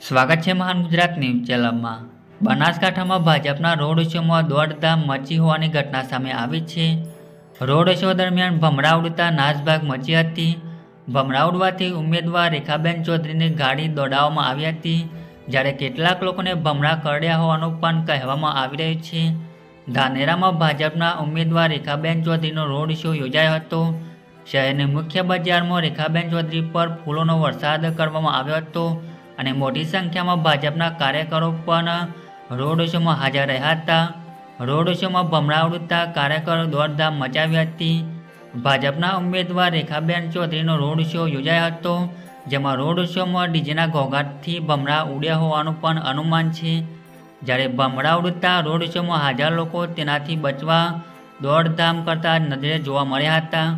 સ્વાગત છે મહાન ગુજરાત ન્યૂઝ ચેનલમાં। બનાસકાંઠામાં ભાજપના રોડ શોમાં દોડધામ મચી હોવાની ઘટના સામે આવી છે। રોડ શો દરમિયાન ભમરા ઉડતા નાસભાગ મચી હતી। ભમરા ઉડવાથી ઉમેદવાર રેખાબેન ચૌધરીની ગાડી દોડાવવામાં આવી હતી, જ્યારે કેટલાક લોકોને ભમરા કરડ્યા હોવાનું પણ કહેવામાં આવી રહ્યું છે। ધાનેરામાં ભાજપના ઉમેદવાર રેખાબેન ચૌધરીનો રોડ શો યોજાયો હતો। શહેરની મુખ્ય બજારમાં રેખાબેન ચૌધરી પર ફૂલોનો વરસાદ કરવામાં આવ્યો હતો અને મોટી સંખ્યામાં ભાજપના કાર્યકરો પણ રોડ શોમાં હાજર રહ્યા હતા। રોડ શોમાં ભમરા ઉડતા કાર્યકરો દોડધામ મચાવી હતી। ભાજપના ઉમેદવાર રેખાબેન ચૌધરીનો રોડ શો યોજાયો હતો, જેમાં રોડ શોમાં ડીજેના ઘોંઘાટથી ભમરા ઉડ્યા હોવાનું પણ અનુમાન છે। જ્યારે ભમરા ઉડતા રોડ શોમાં હાજર લોકો તેનાથી બચવા દોડધામ કરતા નજરે જોવા મળ્યા હતા।